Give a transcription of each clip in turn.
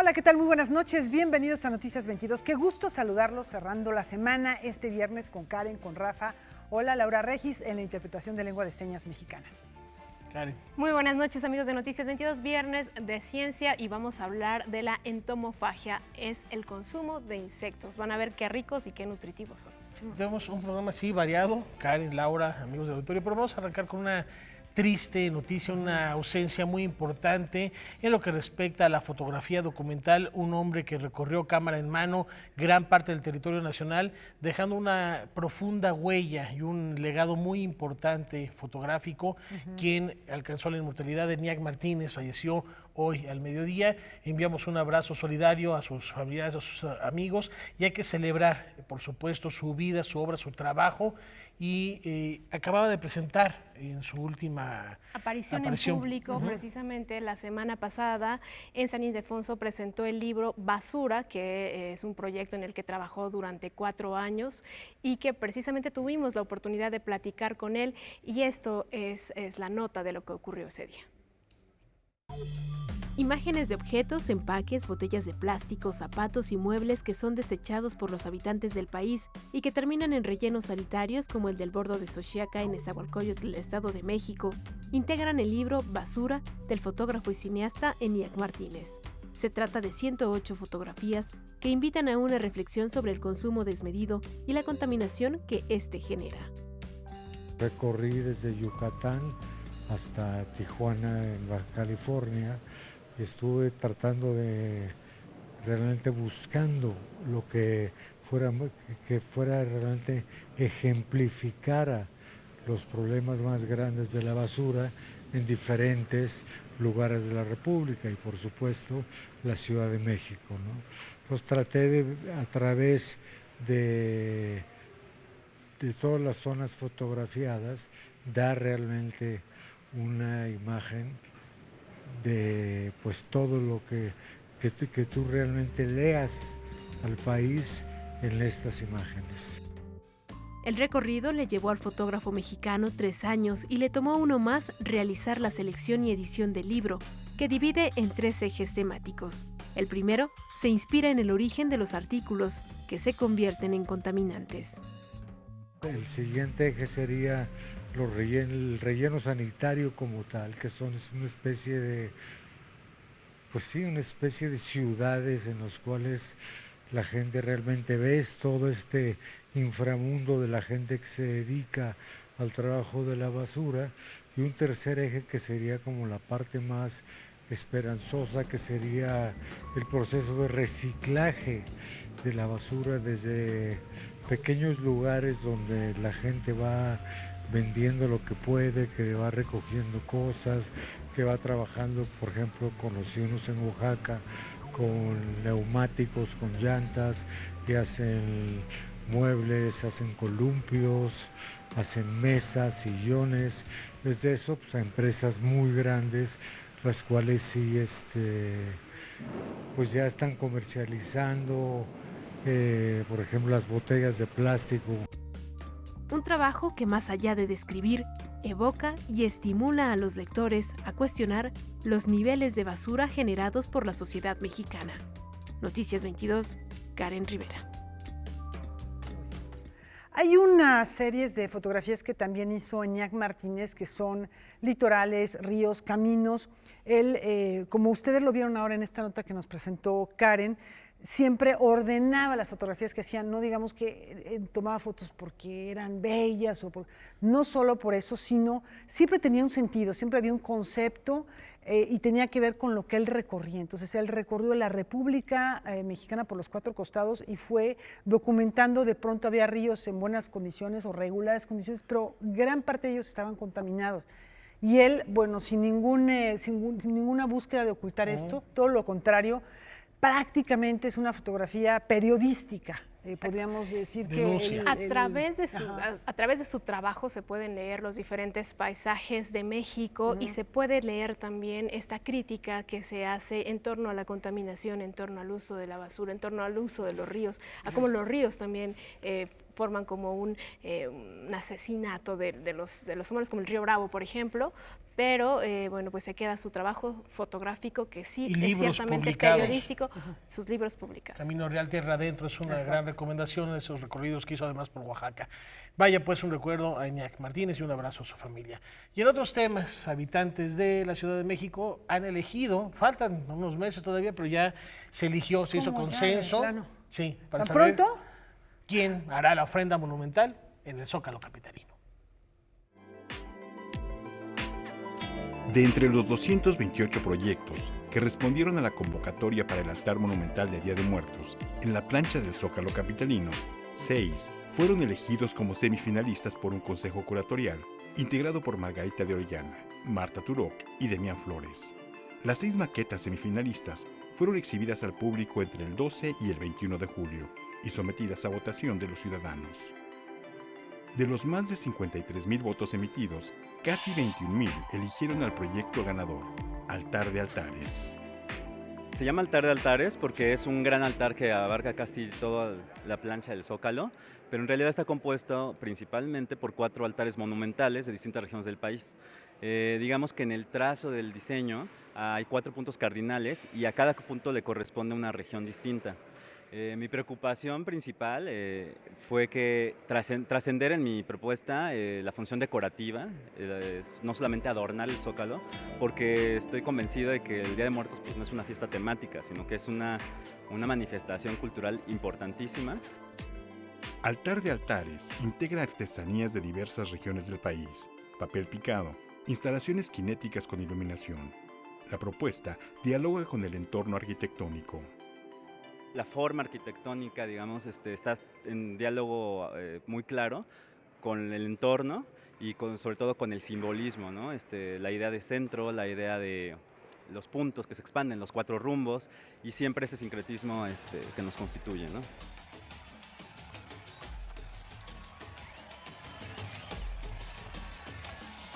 Hola, ¿qué tal? Muy buenas noches, bienvenidos a Noticias 22. Qué gusto saludarlos cerrando la semana este viernes con Karen, con Rafa. Hola, Laura Regis en la interpretación de lengua de señas mexicana. Karen. Muy buenas noches, amigos de Noticias 22, viernes de ciencia, y vamos a hablar de la entomofagia, es el consumo de insectos. Van a ver qué ricos y qué nutritivos son. Tenemos un programa así variado, Karen, Laura, amigos del auditorio, pero vamos a arrancar con una triste noticia, una ausencia muy importante en lo que respecta a la fotografía documental. Un hombre que recorrió cámara en mano gran parte del territorio nacional, dejando una profunda huella y un legado muy importante fotográfico, quien alcanzó la inmortalidad. ENIAC Martínez falleció hoy al mediodía. Enviamos un abrazo solidario a sus familiares, a sus amigos, y hay que celebrar, por supuesto, su vida, su obra, su trabajo. Y acababa de presentar en su última aparición en público, precisamente la semana pasada, en San Ildefonso presentó el libro Basura, que es un proyecto en el que trabajó durante 4 años y que precisamente tuvimos la oportunidad de platicar con él, y esto es la nota de lo que ocurrió ese día. Imágenes de objetos, empaques, botellas de plástico, zapatos y muebles que son desechados por los habitantes del país y que terminan en rellenos sanitarios como el del bordo de Xochiaca en Nezahualcóyotl, Estado de México, integran el libro Basura del fotógrafo y cineasta ENIAC Martínez. Se trata de 108 fotografías que invitan a una reflexión sobre el consumo desmedido y la contaminación que éste genera. Recorrí desde Yucatán hasta Tijuana, en Baja California. Estuve tratando de realmente buscando lo que fuera realmente ejemplificara los problemas más grandes de la basura en diferentes lugares de la República y por supuesto la Ciudad de México, ¿no? Pues traté de, a través de todas las zonas fotografiadas, dar realmente una imagen de pues todo lo que tú realmente leas al país en estas imágenes. El recorrido le llevó al fotógrafo mexicano 3 años y le tomó uno más realizar la selección y edición del libro, que divide en 3 ejes temáticos. El primero se inspira en el origen de los artículos que se convierten en contaminantes. El siguiente eje sería el relleno sanitario como tal, que es una especie de, pues sí, una especie de ciudades en las cuales la gente realmente ves todo este inframundo de la gente que se dedica al trabajo de la basura, y un tercer eje que sería como la parte más esperanzosa, que sería el proceso de reciclaje de la basura desde pequeños lugares donde la gente va vendiendo lo que puede, que va recogiendo cosas, que va trabajando, por ejemplo, conocimos en Oaxaca, con neumáticos, con llantas, que hacen muebles, hacen columpios, hacen mesas, sillones. Desde eso, pues, a empresas muy grandes, las cuales sí, pues ya están comercializando, por ejemplo, las botellas de plástico. Un trabajo que, más allá de describir, evoca y estimula a los lectores a cuestionar los niveles de basura generados por la sociedad mexicana. Noticias 22, Karen Rivera. Hay unas series de fotografías que también hizo ENIAC Martínez, que son litorales, ríos, caminos. Él, como ustedes lo vieron ahora en esta nota que nos presentó Karen, siempre ordenaba las fotografías que hacían, no digamos que tomaba fotos porque eran bellas, no solo por eso, sino siempre tenía un sentido, siempre había un concepto y tenía que ver con lo que él recorría. Entonces él recorrió la República Mexicana por los 4 costados y fue documentando. De pronto había ríos en buenas condiciones o regulares condiciones, pero gran parte de ellos estaban contaminados. Y él, bueno, sin ninguna búsqueda de ocultar esto, todo lo contrario, prácticamente es una fotografía periodística. Podríamos decir que a través de su trabajo se pueden leer los diferentes paisajes de México y se puede leer también esta crítica que se hace en torno a la contaminación, en torno al uso de la basura, en torno al uso de los ríos, a cómo los ríos también forman como un asesinato de los humanos, como el río Bravo, por ejemplo, pero bueno, pues se queda su trabajo fotográfico, que sí Y es libros ciertamente publicados. periodístico, sus libros publicados. Camino Real Tierra Adentro es una gran recomendación, esos recorridos que hizo además por Oaxaca. Vaya pues un recuerdo a Iñaki Martínez y un abrazo a su familia. Y en otros temas, habitantes de la Ciudad de México han elegido, faltan unos meses todavía, pero ya se eligió, se hizo ¿Cómo ya, consenso. de plano? Sí, para ¿Tan saber pronto? quién hará la ofrenda monumental en el Zócalo capitalino. De entre los 228 proyectos que respondieron a la convocatoria para el altar monumental de Día de Muertos en la plancha del Zócalo capitalino, 6 fueron elegidos como semifinalistas por un consejo curatorial integrado por Margarita de Orellana, Marta Turok y Demián Flores. Las 6 maquetas semifinalistas fueron exhibidas al público entre el 12 y el 21 de julio y sometidas a votación de los ciudadanos. De los más de 53,000 votos emitidos, casi 21,000 eligieron al proyecto ganador, Altar de Altares. Se llama Altar de Altares porque es un gran altar que abarca casi toda la plancha del Zócalo, pero en realidad está compuesto principalmente por 4 altares monumentales de distintas regiones del país. Digamos que en el trazo del diseño hay 4 puntos cardinales y a cada punto le corresponde una región distinta. Mi preocupación principal fue que trascender en mi propuesta la función decorativa, no solamente adornar el Zócalo, porque estoy convencido de que el Día de Muertos pues, no es una fiesta temática, sino que es una manifestación cultural importantísima. Altar de Altares integra artesanías de diversas regiones del país, papel picado, instalaciones cinéticas con iluminación. La propuesta dialoga con el entorno arquitectónico. La forma arquitectónica, digamos, está en diálogo muy claro con el entorno y sobre todo con el simbolismo, ¿no? La idea de centro, la idea de los puntos que se expanden, los 4 rumbos y siempre ese sincretismo que nos constituye, ¿no?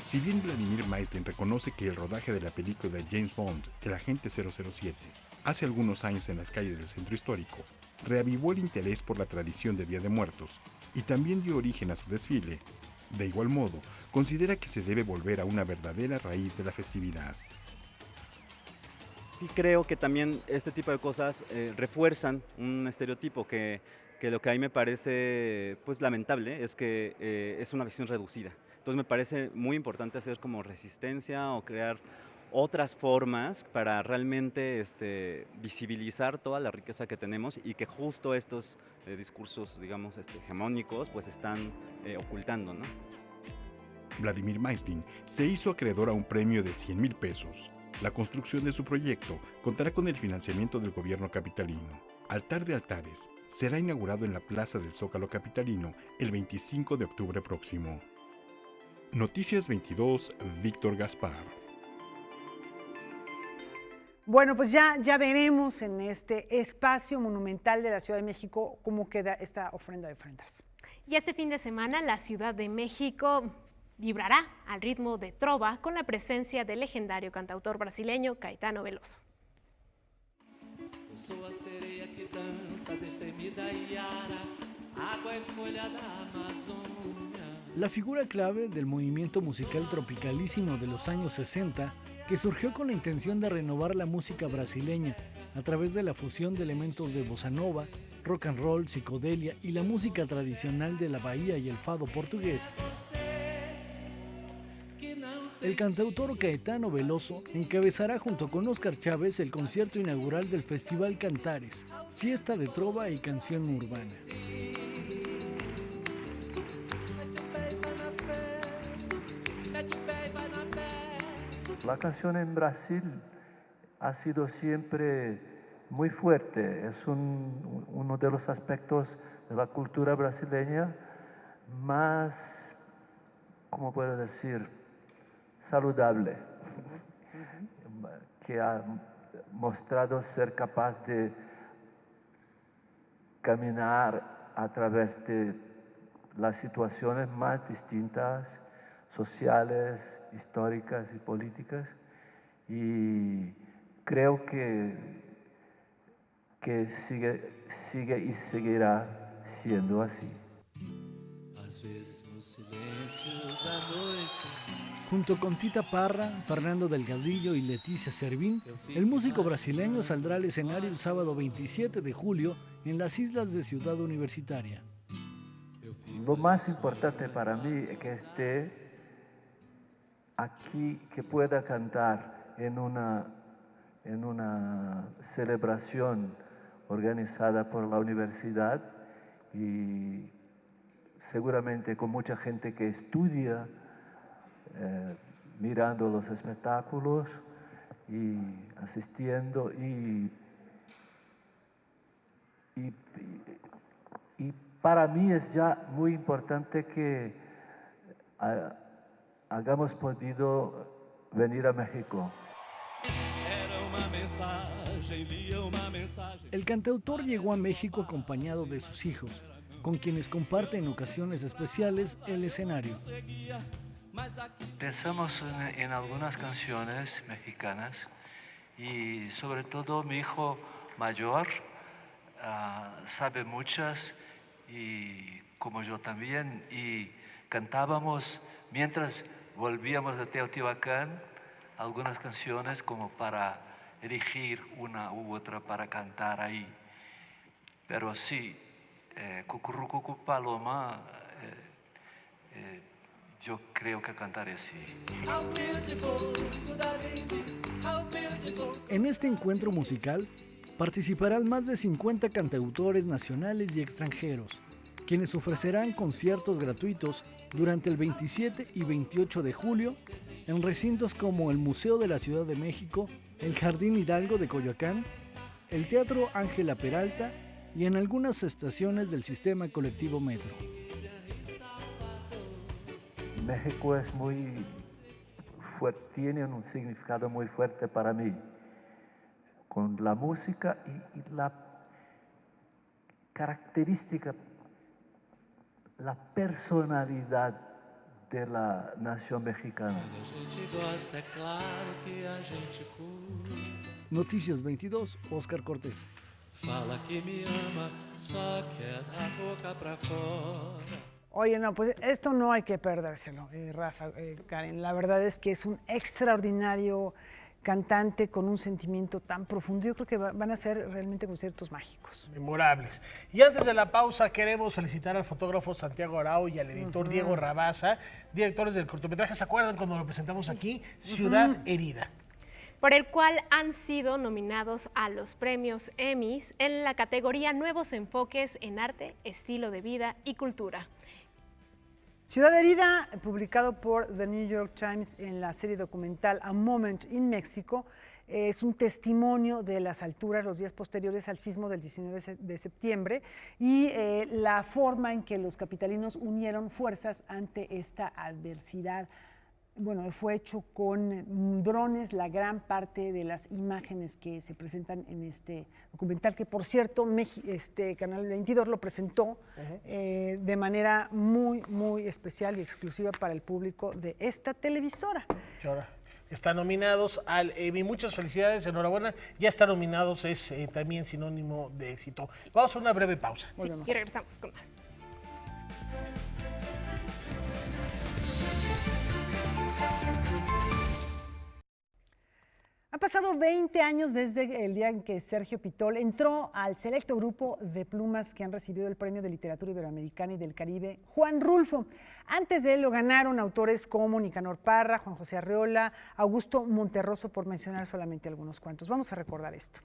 Si bien Vladimir Maisling reconoce que el rodaje de la película de James Bond, El Agente 007, hace algunos años en las calles del centro histórico, reavivó el interés por la tradición de Día de Muertos y también dio origen a su desfile, de igual modo, considera que se debe volver a una verdadera raíz de la festividad. Sí creo que también este tipo de cosas refuerzan un estereotipo que lo que a mí me parece pues, lamentable es que es una visión reducida. Entonces me parece muy importante hacer como resistencia o crear otras formas para realmente visibilizar toda la riqueza que tenemos y que justo estos discursos, digamos, hegemónicos, pues están ocultando, ¿no? Vladimir Maisling se hizo acreedor a un premio de 100,000 pesos. La construcción de su proyecto contará con el financiamiento del gobierno capitalino. Altar de Altares será inaugurado en la Plaza del Zócalo capitalino el 25 de octubre próximo. Noticias 22, Víctor Gaspar. Bueno, pues ya veremos en este espacio monumental de la Ciudad de México cómo queda esta ofrenda de ofrendas. Y este fin de semana la Ciudad de México vibrará al ritmo de trova con la presencia del legendario cantautor brasileño Caetano Veloso. Sou a sereia que dança destemida Iara, água e folha da Amazônia. La figura clave del movimiento musical tropicalísimo de los años 60, que surgió con la intención de renovar la música brasileña a través de la fusión de elementos de bossa nova, rock and roll, psicodelia y la música tradicional de la Bahía y el fado portugués. El cantautor Caetano Veloso encabezará junto con Óscar Chávez el concierto inaugural del Festival Cantares, fiesta de trova y canción urbana. La canción en Brasil ha sido siempre muy fuerte, es uno de los aspectos de la cultura brasileña más, ¿cómo puedo decir?, saludable, que ha mostrado ser capaz de caminar a través de las situaciones más distintas, sociales, históricas y políticas, y creo que sigue y seguirá siendo así. vezes no silêncio da noite. Junto con Tita Parra, Fernando Delgadillo y Leticia Servín, el músico brasileño saldrá al escenario el sábado 27 de julio en las islas de Ciudad Universitaria. Lo más importante para mí es que esté aquí, que pueda cantar en una celebración organizada por la universidad y seguramente con mucha gente que estudia, mirando los espectáculos y asistiendo y para mí es ya muy importante que hayamos podido venir a México. El cantautor llegó a México acompañado de sus hijos, con quienes comparte en ocasiones especiales el escenario. Pensamos en algunas canciones mexicanas y sobre todo mi hijo mayor sabe muchas y como yo también, y cantábamos mientras volvíamos de Teotihuacán algunas canciones como para elegir una u otra para cantar ahí. Pero sí, Cucurrucucu Paloma, yo creo que cantaré así. En este encuentro musical participarán más de 50 cantautores nacionales y extranjeros, quienes ofrecerán conciertos gratuitos durante el 27 y 28 de julio en recintos como el Museo de la Ciudad de México, el Jardín Hidalgo de Coyoacán, el Teatro Ángela Peralta y en algunas estaciones del sistema colectivo Metro. México es muy fuerte, tiene un significado muy fuerte para mí, con la música y la característica, la personalidad de la nación mexicana. Noticias 22, Óscar Cortés. Fala que me ama, só quer a boca pra fora. Oye, no, pues esto no hay que perdérselo, Rafa, Karen. La verdad es que es un extraordinario cantante con un sentimiento tan profundo. Yo creo que van a ser realmente conciertos mágicos. Memorables. Y antes de la pausa queremos felicitar al fotógrafo Santiago Arau y al editor Diego Rabasa, directores del cortometraje. ¿Se acuerdan cuando lo presentamos aquí? Ciudad Herida. Por el cual han sido nominados a los premios Emmys en la categoría Nuevos Enfoques en Arte, Estilo de Vida y Cultura. Ciudad Herida, publicado por The New York Times en la serie documental A Moment in Mexico, es un testimonio de las alturas, los días posteriores al sismo del 19 de septiembre y la forma en que los capitalinos unieron fuerzas ante esta adversidad. Bueno, fue hecho con drones, la gran parte de las imágenes que se presentan en este documental, que por cierto, Canal 22 lo presentó de manera muy, muy especial y exclusiva para el público de esta televisora. Ahora están nominados al Emmy. Muchas felicidades, enhorabuena. Ya están nominados, es también sinónimo de éxito. Vamos a una breve pausa. Sí, y regresamos con más. Han pasado 20 años desde el día en que Sergio Pitol entró al selecto grupo de plumas que han recibido el Premio de Literatura Iberoamericana y del Caribe, Juan Rulfo. Antes de él lo ganaron autores como Nicanor Parra, Juan José Arreola, Augusto Monterroso, por mencionar solamente algunos cuantos. Vamos a recordar esto.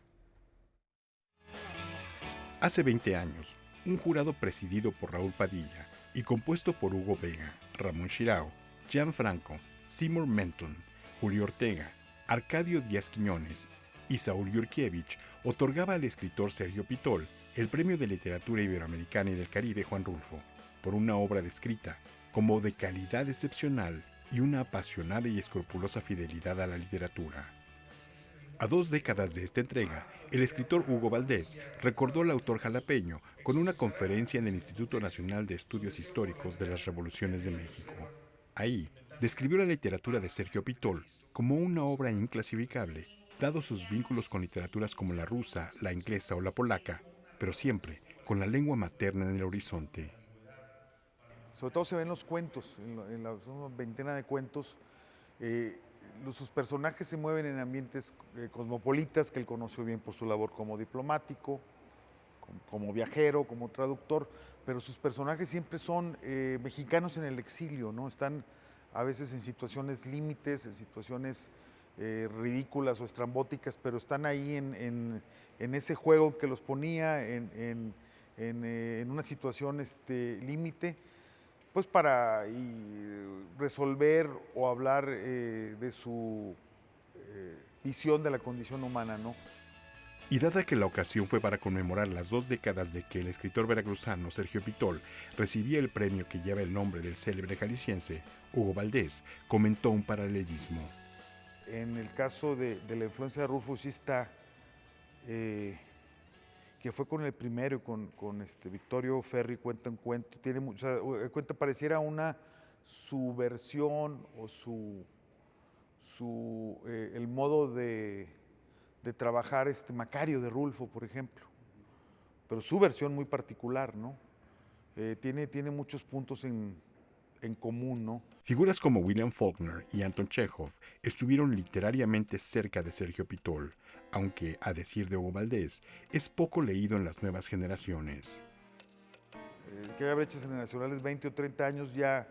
Hace 20 años, un jurado presidido por Raúl Padilla y compuesto por Hugo Vega, Ramón Shirao, Gianfranco, Seymour Menton, Julio Ortega, Arcadio Díaz Quiñones y Saúl Yurkiewicz otorgaba al escritor Sergio Pitol el Premio de Literatura Iberoamericana y del Caribe Juan Rulfo por una obra descrita como de calidad excepcional y una apasionada y escrupulosa fidelidad a la literatura. A 2 décadas de esta entrega, el escritor Hugo Valdés recordó al autor jalapeño con una conferencia en el Instituto Nacional de Estudios Históricos de las Revoluciones de México. Ahí, describió la literatura de Sergio Pitol como una obra inclasificable, dado sus vínculos con literaturas como la rusa, la inglesa o la polaca, pero siempre con la lengua materna en el horizonte. sobre todo se ven los cuentos, en la una veintena de cuentos. Sus personajes se mueven en ambientes cosmopolitas que él conoció bien por su labor como diplomático, como viajero, como traductor, pero sus personajes siempre son mexicanos en el exilio, ¿no? Están a veces en situaciones límites, en situaciones ridículas o estrambóticas, pero están ahí en ese juego que los ponía en una situación límite, pues para resolver o hablar de su visión de la condición humana, ¿no? Y dada que la ocasión fue para conmemorar las 2 décadas de que el escritor veracruzano Sergio Pitol recibía el premio que lleva el nombre del célebre jalisciense, Hugo Valdés comentó un paralelismo. En el caso de la influencia de Rulfo sí está, que fue con el primero, con Victorio Ferri, cuenta un cuento, pareciera una subversión o el modo de trabajar Macario de Rulfo, por ejemplo, pero su versión muy particular, ¿no? Tiene muchos puntos en común, ¿no? Figuras como William Faulkner y Anton Chekhov estuvieron literariamente cerca de Sergio Pitol, aunque, a decir de Hugo Valdés, es poco leído en las nuevas generaciones. Que haya brechas generacionales, 20 o 30 años ya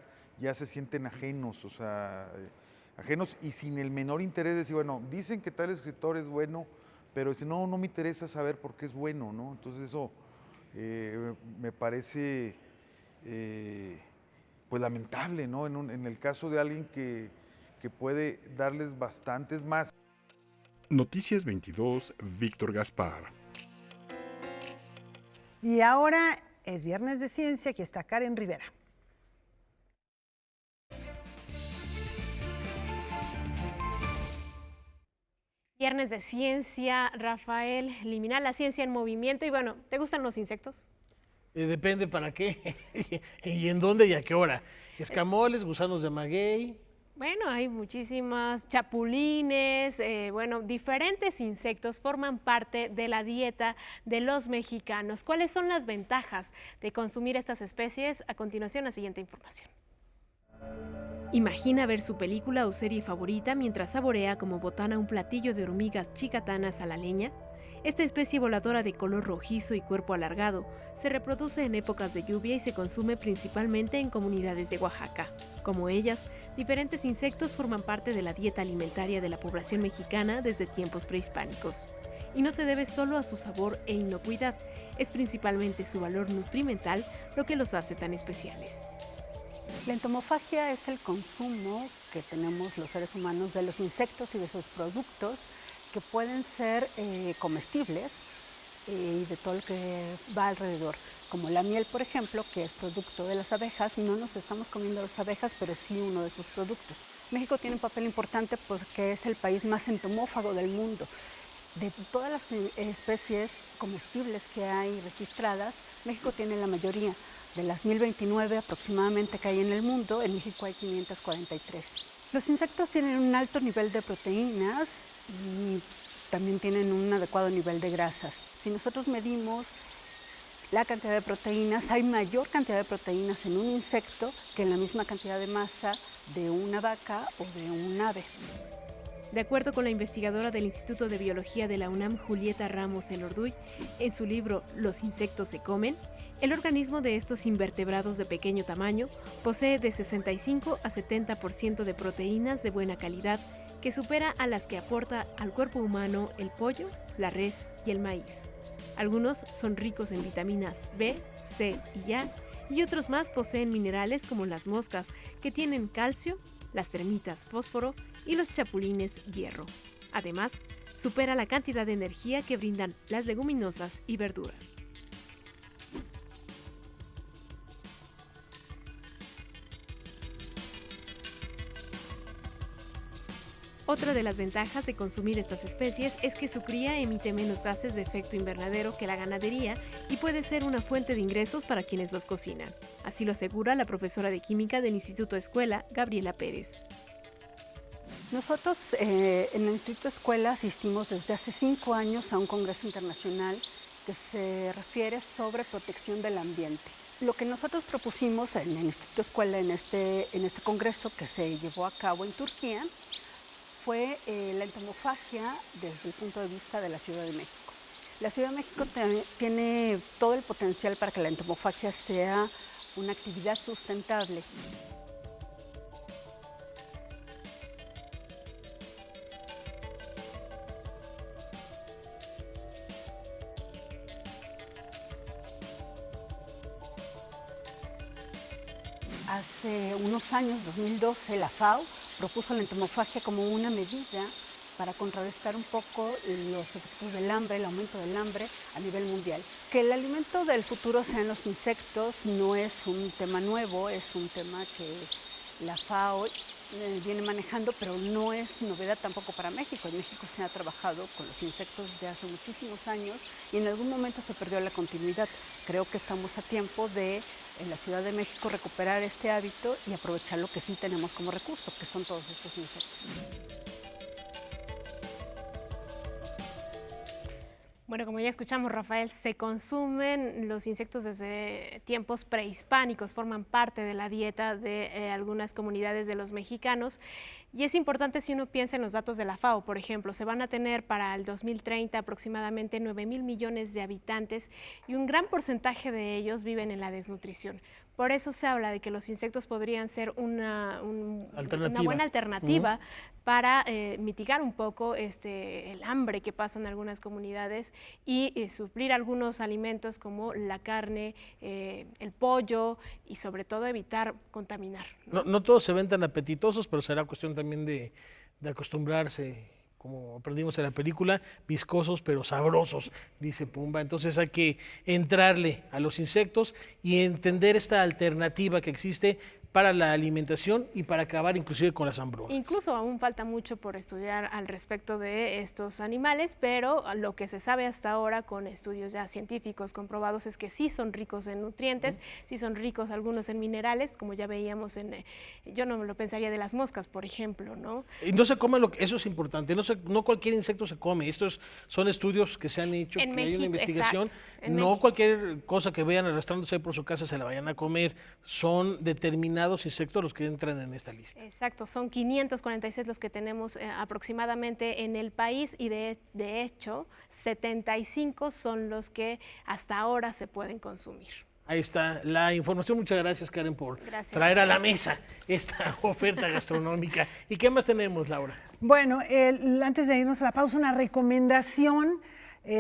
se sienten ajenos, o sea, ajenos y sin el menor interés de decir, bueno, dicen que tal escritor es bueno, pero dice, no me interesa saber por qué es bueno, ¿no? Entonces eso me parece pues lamentable, ¿no? En el caso de alguien que puede darles bastantes más. Noticias 22, Víctor Gaspar. Y ahora es Viernes de Ciencia, aquí está Karen Rivera. Viernes de Ciencia, Rafael, eliminar la ciencia en movimiento. Y bueno, ¿te gustan los insectos? Depende para qué y en dónde y a qué hora. Escamoles, gusanos de maguey. Bueno, hay muchísimas chapulines, diferentes insectos forman parte de la dieta de los mexicanos. ¿Cuáles son las ventajas de consumir estas especies? A continuación, la siguiente información. Imagina ver su película o serie favorita mientras saborea como botana un platillo de hormigas chicatanas a la leña. Esta especie voladora de color rojizo y cuerpo alargado se reproduce en épocas de lluvia y se consume principalmente en comunidades de Oaxaca. Como ellas, diferentes insectos forman parte de la dieta alimentaria de la población mexicana desde tiempos prehispánicos. Y no se debe solo a su sabor e inocuidad, es principalmente su valor nutrimental lo que los hace tan especiales. La entomofagia es el consumo que tenemos los seres humanos de los insectos y de sus productos que pueden ser comestibles y de todo lo que va alrededor. Como la miel, por ejemplo, que es producto de las abejas, no nos estamos comiendo las abejas, pero sí uno de sus productos. México tiene un papel importante porque es el país más entomófago del mundo. De todas las especies comestibles que hay registradas, México tiene la mayoría. De las 1029 aproximadamente que hay en el mundo, en México hay 543. Los insectos tienen un alto nivel de proteínas y también tienen un adecuado nivel de grasas. Si nosotros medimos la cantidad de proteínas, hay mayor cantidad de proteínas en un insecto que en la misma cantidad de masa de una vaca o de un ave. De acuerdo con la investigadora del Instituto de Biología de la UNAM, Julieta Ramos Elorduy, en su libro Los insectos se comen, el organismo de estos invertebrados de pequeño tamaño posee de 65 a 70% de proteínas de buena calidad que supera a las que aporta al cuerpo humano el pollo, la res y el maíz. Algunos son ricos en vitaminas B, C y A, y otros más poseen minerales como las moscas, que tienen calcio, las termitas fósforo y los chapulines hierro. Además, supera la cantidad de energía que brindan las leguminosas y verduras. Otra de las ventajas de consumir estas especies es que su cría emite menos gases de efecto invernadero que la ganadería y puede ser una fuente de ingresos para quienes los cocinan. Así lo asegura la profesora de química del Instituto Escuela, Gabriela Pérez. Nosotros en el Instituto Escuela asistimos desde hace 5 años a un congreso internacional que se refiere sobre protección del ambiente. Lo que nosotros propusimos en el Instituto Escuela, en este congreso que se llevó a cabo en Turquía, fue la entomofagia desde el punto de vista de la Ciudad de México. La Ciudad de México tiene todo el potencial para que la entomofagia sea una actividad sustentable. Hace unos años, 2012, la FAO propuso la entomofagia como una medida para contrarrestar un poco los efectos del hambre, el aumento del hambre a nivel mundial. Que el alimento del futuro sean los insectos no es un tema nuevo, es un tema que la FAO viene manejando, pero no es novedad tampoco para México. En México se ha trabajado con los insectos de hace muchísimos años y en algún momento se perdió la continuidad. Creo que estamos a tiempo de, en la Ciudad de México, recuperar este hábito y aprovechar lo que sí tenemos como recurso, que son todos estos insectos. Bueno, como ya escuchamos, Rafael, se consumen los insectos desde tiempos prehispánicos, forman parte de la dieta de algunas comunidades de los mexicanos. Y es importante si uno piensa en los datos de la FAO, por ejemplo, se van a tener para el 2030 aproximadamente 9,000 millones de habitantes y un gran porcentaje de ellos viven en la desnutrición. Por eso se habla de que los insectos podrían ser una buena alternativa para mitigar un poco el hambre que pasa en algunas comunidades y suplir algunos alimentos como la carne, el pollo y sobre todo evitar contaminar. No todos se ven tan apetitosos, pero será cuestión también de acostumbrarse. Como aprendimos en la película, viscosos pero sabrosos, dice Pumba. Entonces hay que entrarle a los insectos y entender esta alternativa que existe para la alimentación y para acabar inclusive con las hambrunas. Incluso aún falta mucho por estudiar al respecto de estos animales, pero lo que se sabe hasta ahora con estudios ya científicos comprobados es que sí son ricos en nutrientes, sí son ricos algunos en minerales, como ya veíamos yo no me lo pensaría de las moscas, por ejemplo, ¿no? Y no se come eso es importante, no cualquier insecto se come, estos son estudios que se han hecho, que hay una investigación, no cualquier cosa que vean arrastrándose por su casa se la vayan a comer, son determinados insectos los que entran en esta lista. Exacto, son 546 los que tenemos aproximadamente en el país y de hecho 75 son los que hasta ahora se pueden consumir. Ahí está la información. Muchas gracias, Karen, por traer a la mesa esta oferta gastronómica. ¿Y qué más tenemos, Laura? Bueno, antes de irnos a la pausa, una recomendación.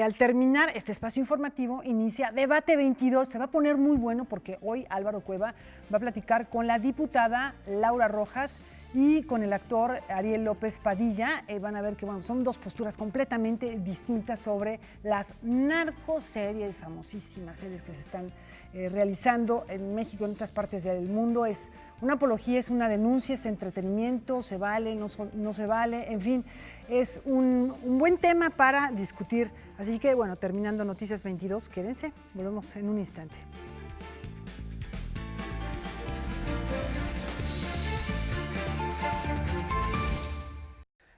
Al terminar este espacio informativo, inicia Debate 22. Se va a poner muy bueno porque hoy Álvaro Cueva va a platicar con la diputada Laura Rojas y con el actor Ariel López Padilla. Van a ver que son dos posturas completamente distintas sobre las narcoseries, famosísimas series que se están realizando en México y en otras partes del mundo. Es una apología, es una denuncia, es entretenimiento, se vale, no se vale, en fin, es un buen tema para discutir. Así que, bueno, terminando Noticias 22, quédense, volvemos en un instante.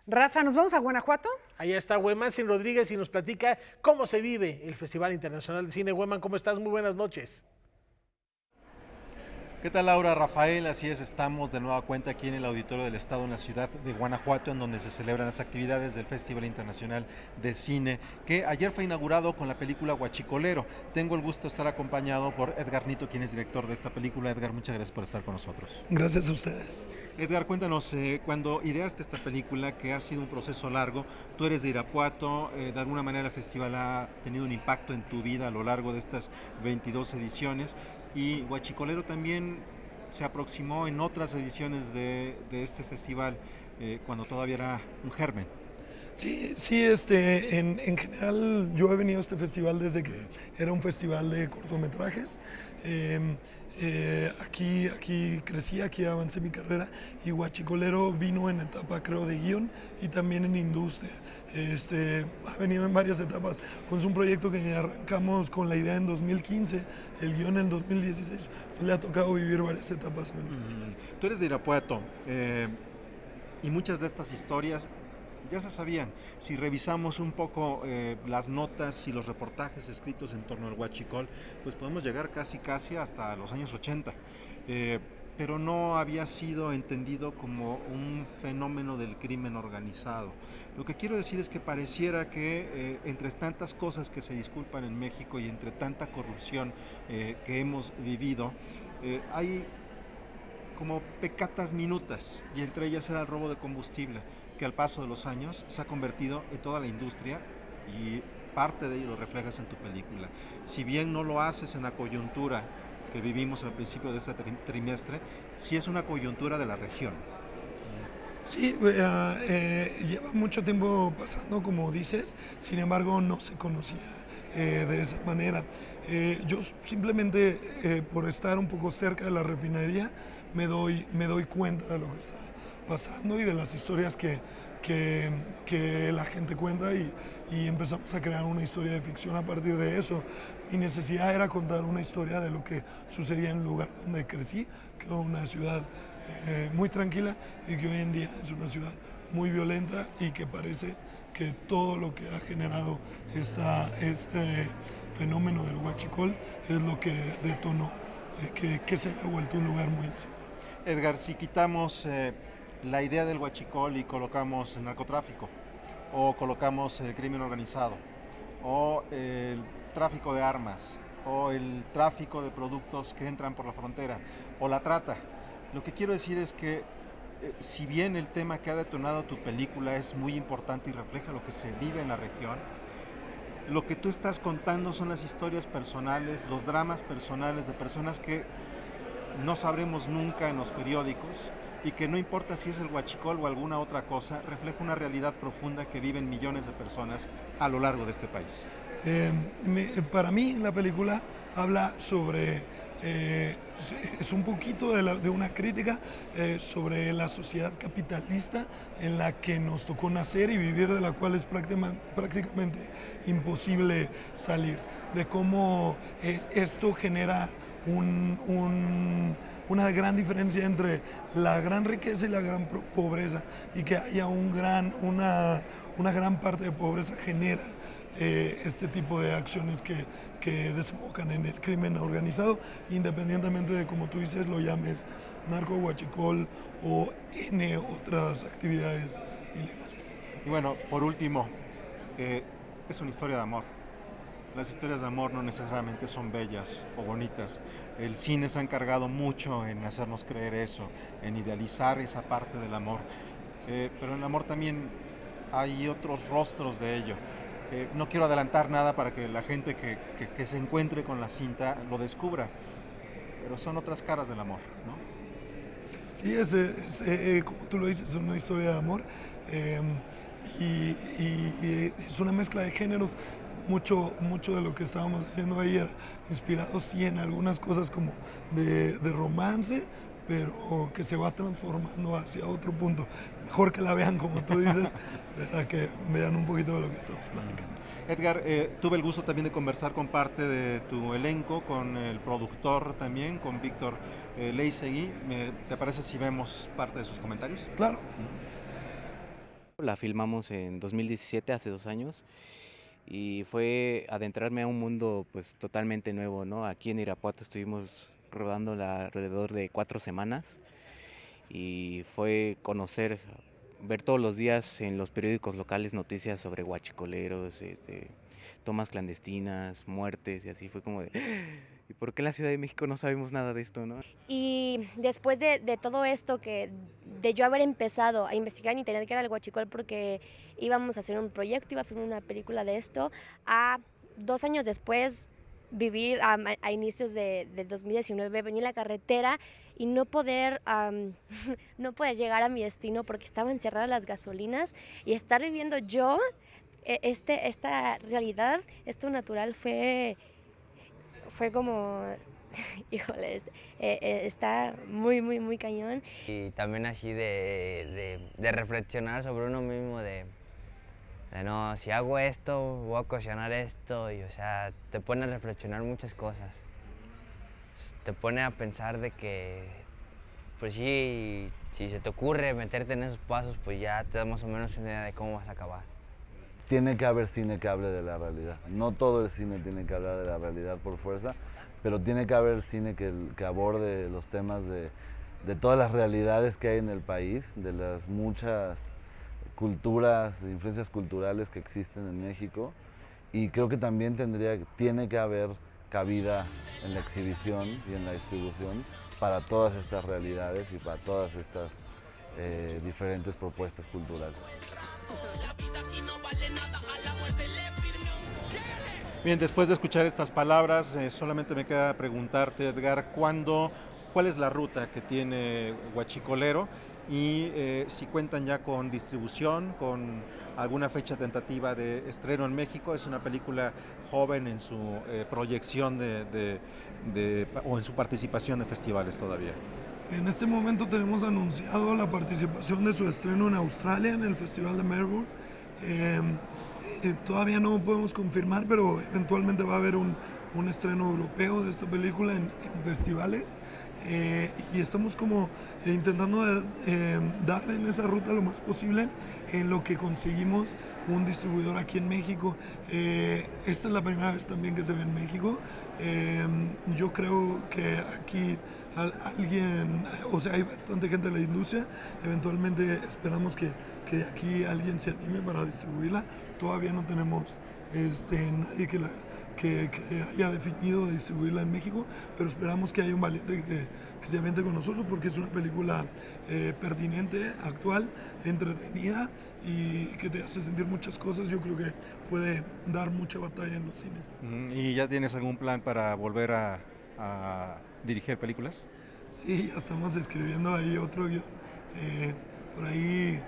Rafa, ¿nos vamos a Guanajuato? Allá está Huemansin Rodríguez y nos platica cómo se vive el Festival Internacional de Cine. Hueman, ¿cómo estás? Muy buenas noches. ¿Qué tal, Laura? Rafael, así es, estamos de nueva cuenta aquí en el Auditorio del Estado en la ciudad de Guanajuato, en donde se celebran las actividades del Festival Internacional de Cine, que ayer fue inaugurado con la película Huachicolero. Tengo el gusto de estar acompañado por Edgar Nito, quien es director de esta película. Edgar, muchas gracias por estar con nosotros. Gracias a ustedes. Edgar, cuéntanos, cuando ideaste esta película, que ha sido un proceso largo, tú eres de Irapuato, de alguna manera el festival ha tenido un impacto en tu vida a lo largo de estas 22 ediciones, y Huachicolero también se aproximó en otras ediciones de este festival, cuando todavía era un germen. Sí, en general yo he venido a este festival desde que era un festival de cortometrajes. Aquí crecí, aquí avancé mi carrera, y Huachicolero vino en etapa, creo, de guión y también en industria. Ha venido en varias etapas. Pues es un proyecto que arrancamos con la idea en 2015, el guión en 2016. Le ha tocado vivir varias etapas en el festival. Tú eres de Irapuato, y muchas de estas historias ya se sabían. Si revisamos un poco las notas y los reportajes escritos en torno al huachicol, pues podemos llegar casi hasta los años 80. Pero no había sido entendido como un fenómeno del crimen organizado. Lo que quiero decir es que pareciera que entre tantas cosas que se disculpan en México y entre tanta corrupción que hemos vivido, hay como pecatas minutas, y entre ellas era el robo de combustible, que al paso de los años se ha convertido en toda la industria, y parte de ello lo reflejas en tu película. Si bien no lo haces en la coyuntura que vivimos al principio de este trimestre, sí es una coyuntura de la región. Sí, lleva mucho tiempo pasando, como dices, sin embargo no se conocía de esa manera. Yo simplemente por estar un poco cerca de la refinería me doy cuenta de lo que está pasando y de las historias que la gente cuenta, y empezamos a crear una historia de ficción a partir de eso. Mi necesidad era contar una historia de lo que sucedía en el lugar donde crecí, que era una ciudad muy tranquila y que hoy en día es una ciudad muy violenta, y que parece que todo lo que ha generado este fenómeno del huachicol es lo que detonó que se haya vuelto un lugar muy inseguro. Edgar, si quitamos la idea del huachicol y colocamos el narcotráfico, o colocamos el crimen organizado, o el tráfico de armas, o el tráfico de productos que entran por la frontera, o la trata, lo que quiero decir es que si bien el tema que ha detonado tu película es muy importante y refleja lo que se vive en la región, lo que tú estás contando son las historias personales, los dramas personales de personas que no sabremos nunca en los periódicos, y que no importa si es el huachicol o alguna otra cosa, refleja una realidad profunda que viven millones de personas a lo largo de este país. Para mí la película habla sobre, es un poquito de una crítica sobre la sociedad capitalista en la que nos tocó nacer y vivir, de la cual es prácticamente imposible salir, de cómo esto genera una gran diferencia entre la gran riqueza y la gran pobreza, y que haya una gran parte de pobreza genera este tipo de acciones que desembocan en el crimen organizado, independientemente de, como tú dices, lo llames narco, huachicol o N otras actividades ilegales. Y bueno, por último, es una historia de amor. Las historias de amor no necesariamente son bellas o bonitas. El cine se ha encargado mucho en hacernos creer eso, en idealizar esa parte del amor. Pero en el amor también hay otros rostros de ello. No quiero adelantar nada para que la gente que se encuentre con la cinta lo descubra, pero son otras caras del amor, ¿no? Sí, como tú lo dices, es una historia de amor, y es una mezcla de géneros. Mucho de lo que estábamos haciendo ahí era inspirado, sí, en algunas cosas como de romance, pero que se va transformando hacia otro punto. Mejor que la vean, como tú dices, para que vean un poquito de lo que estamos platicando. Edgar, tuve el gusto también de conversar con parte de tu elenco, con el productor también, con Víctor Leisegui. ¿Te parece si vemos parte de sus comentarios? Claro. La filmamos en 2017, hace 2 años, y fue adentrarme a un mundo pues totalmente nuevo, ¿no? Aquí en Irapuato estuvimos rodándola alrededor de 4 semanas, y fue conocer, ver todos los días en los periódicos locales noticias sobre huachicoleros, tomas clandestinas, muertes, y así fue como de, ¿y por qué en la Ciudad de México no sabemos nada de esto, no? Y después de todo esto, de yo haber empezado a investigar en internet qué era el huachicol, porque íbamos a hacer un proyecto, iba a filmar una película de esto, a 2 años después vivir a inicios del 2019, venir en la carretera y no poder llegar a mi destino porque estaban cerradas las gasolinas, y estar viviendo yo esta realidad, esto natural, fue como, híjole, está muy, muy, muy cañón. Y también así de reflexionar sobre uno mismo, de no, si hago esto, voy a ocasionar esto, y o sea, te pone a reflexionar muchas cosas. Te pone a pensar de que pues sí, si se te ocurre meterte en esos pasos, pues ya te da más o menos una idea de cómo vas a acabar. Tiene que haber cine que hable de la realidad. No todo el cine tiene que hablar de la realidad por fuerza, pero tiene que haber cine que aborde los temas de todas las realidades que hay en el país, de las muchas culturas, influencias culturales que existen en México, y creo que también tiene que haber cabida en la exhibición y en la distribución para todas estas realidades y para todas estas diferentes propuestas culturales. Bien, después de escuchar estas palabras, solamente me queda preguntarte, Edgar, ¿cuál es la ruta que tiene Huachicolero? Y si cuentan ya con distribución, con alguna fecha tentativa de estreno en México. Es una película joven en su proyección o en su participación en festivales todavía. En este momento tenemos anunciado la participación de su estreno en Australia, en el Festival de Melbourne. Todavía no podemos confirmar, pero eventualmente va a haber un estreno europeo de esta película en festivales. Y estamos como intentando darle en esa ruta lo más posible en lo que conseguimos un distribuidor aquí en México. Esta es la primera vez también que se ve en México. Yo creo que aquí hay bastante gente de la industria. Eventualmente esperamos que aquí alguien se anime para distribuirla. Todavía no tenemos nadie que haya definido distribuirla en México, pero esperamos que haya un valiente que se aviente con nosotros, porque es una película pertinente, actual, entretenida y que te hace sentir muchas cosas. Yo creo que puede dar mucha batalla en los cines. ¿Y ya tienes algún plan para volver a dirigir películas? Sí, ya estamos escribiendo ahí otro guión. Por ahí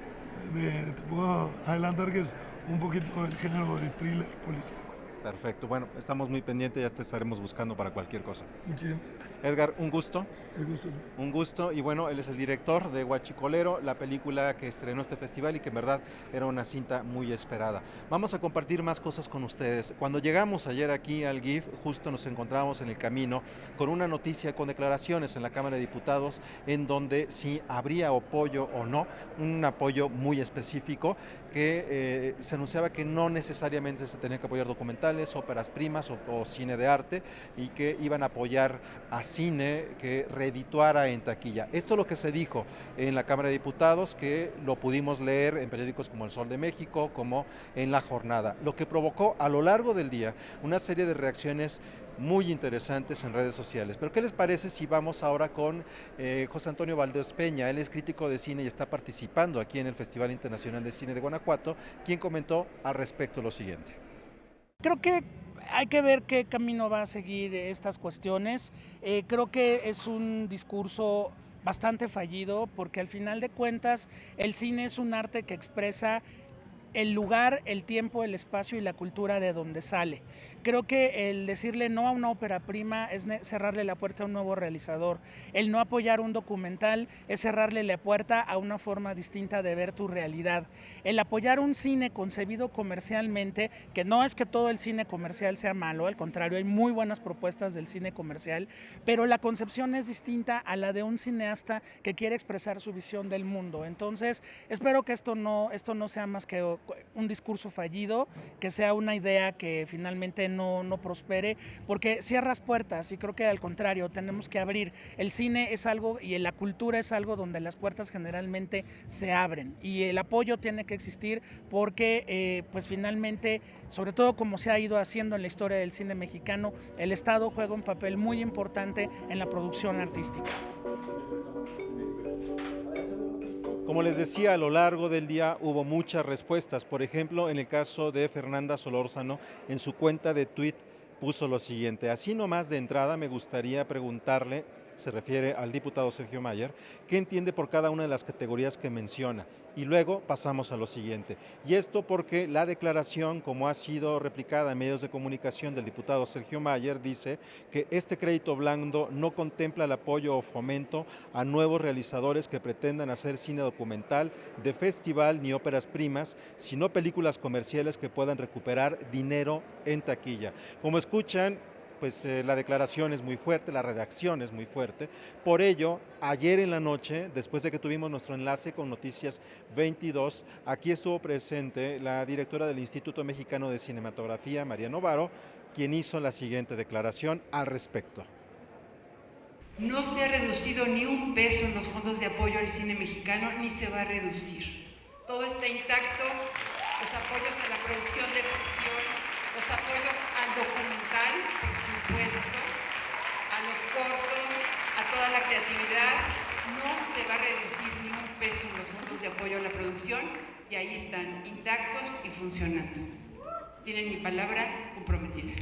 te puedo adelantar que es un poquito el género de thriller policial. Perfecto, bueno, estamos muy pendientes, ya te estaremos buscando para cualquier cosa. Muchísimas gracias. Edgar, un gusto. El gusto es mío. Un gusto, y bueno, él es el director de Huachicolero, la película que estrenó este festival y que en verdad era una cinta muy esperada. Vamos a compartir más cosas con ustedes. Cuando llegamos ayer aquí al GIF, justo nos encontramos en el camino con una noticia, con declaraciones en la Cámara de Diputados, en donde si habría apoyo o no, un apoyo muy específico, que se anunciaba que no necesariamente se tenía que apoyar documentales, óperas primas o cine de arte, y que iban a apoyar a cine que redituara en taquilla. Esto es lo que se dijo en la Cámara de Diputados, que lo pudimos leer en periódicos como El Sol de México, como en La Jornada, lo que provocó a lo largo del día una serie de reacciones muy interesantes en redes sociales. Pero ¿qué les parece si vamos ahora con José Antonio Valdés Peña? Él es crítico de cine y está participando aquí en el Festival Internacional de Cine de Guanajuato, quien comentó al respecto lo siguiente. Creo que hay que ver qué camino va a seguir estas cuestiones. Creo que es un discurso bastante fallido, porque al final de cuentas el cine es un arte que expresa el lugar, el tiempo, el espacio y la cultura de donde sale. Creo que el decirle no a una ópera prima es cerrarle la puerta a un nuevo realizador. El no apoyar un documental es cerrarle la puerta a una forma distinta de ver tu realidad. El apoyar un cine concebido comercialmente, que no es que todo el cine comercial sea malo, al contrario, hay muy buenas propuestas del cine comercial, pero la concepción es distinta a la de un cineasta que quiere expresar su visión del mundo. Entonces, espero que esto no sea más que un discurso fallido, que sea una idea que finalmente no prospere, porque cierras puertas, y creo que al contrario, tenemos que abrir. El cine es algo, y la cultura es algo donde las puertas generalmente se abren, y el apoyo tiene que existir, porque pues finalmente, sobre todo como se ha ido haciendo en la historia del cine mexicano, el Estado juega un papel muy importante en la producción artística. Como les decía, a lo largo del día hubo muchas respuestas. Por ejemplo, en el caso de Fernanda Solórzano, en su cuenta de Twitter puso lo siguiente: así nomás de entrada me gustaría preguntarle, se refiere al diputado Sergio Mayer, qué entiende por cada una de las categorías que menciona. Y luego pasamos a lo siguiente. Y esto porque la declaración, como ha sido replicada en medios de comunicación del diputado Sergio Mayer, dice que este crédito blando no contempla el apoyo o fomento a nuevos realizadores que pretendan hacer cine documental, de festival ni óperas primas, sino películas comerciales que puedan recuperar dinero en taquilla. Como escuchan, pues la declaración es muy fuerte, la redacción es muy fuerte. Por ello, ayer en la noche, después de que tuvimos nuestro enlace con Noticias 22, aquí estuvo presente la directora del Instituto Mexicano de Cinematografía, María Novaro, quien hizo la siguiente declaración al respecto. No se ha reducido ni un peso en los fondos de apoyo al cine mexicano, ni se va a reducir. Todo está intacto, los apoyos a la producción de ficción, los apoyos al documental, por supuesto, a los cortos, a toda la creatividad. No se va a reducir ni un peso en los fondos de apoyo a la producción y ahí están intactos y funcionando. Tienen mi palabra comprometida.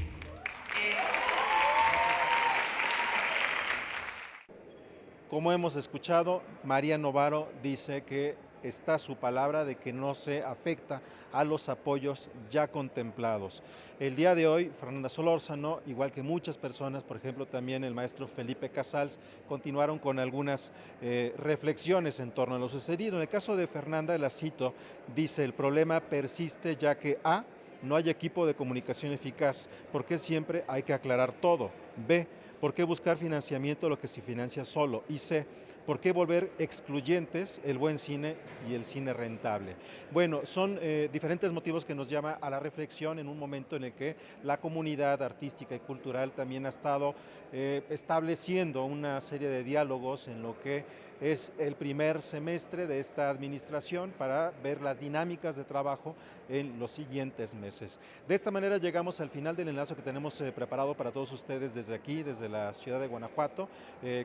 Como hemos escuchado, María Novaro dice que está su palabra de que no se afecta a los apoyos ya contemplados. El día de hoy, Fernanda Solórzano, igual que muchas personas, por ejemplo también el maestro Felipe Casals, continuaron con algunas reflexiones en torno a lo sucedido. En el caso de Fernanda, la cito, dice: el problema persiste ya que A, no hay equipo de comunicación eficaz, porque siempre hay que aclarar todo. B, ¿por qué buscar financiamiento de lo que se financia solo? Y C, ¿por qué volver excluyentes el buen cine y el cine rentable? Bueno, son diferentes motivos que nos llama a la reflexión en un momento en el que la comunidad artística y cultural también ha estado estableciendo una serie de diálogos en lo que es el primer semestre de esta administración para ver las dinámicas de trabajo en los siguientes meses. De esta manera llegamos al final del enlace que tenemos preparado para todos ustedes desde aquí, desde la ciudad de Guanajuato.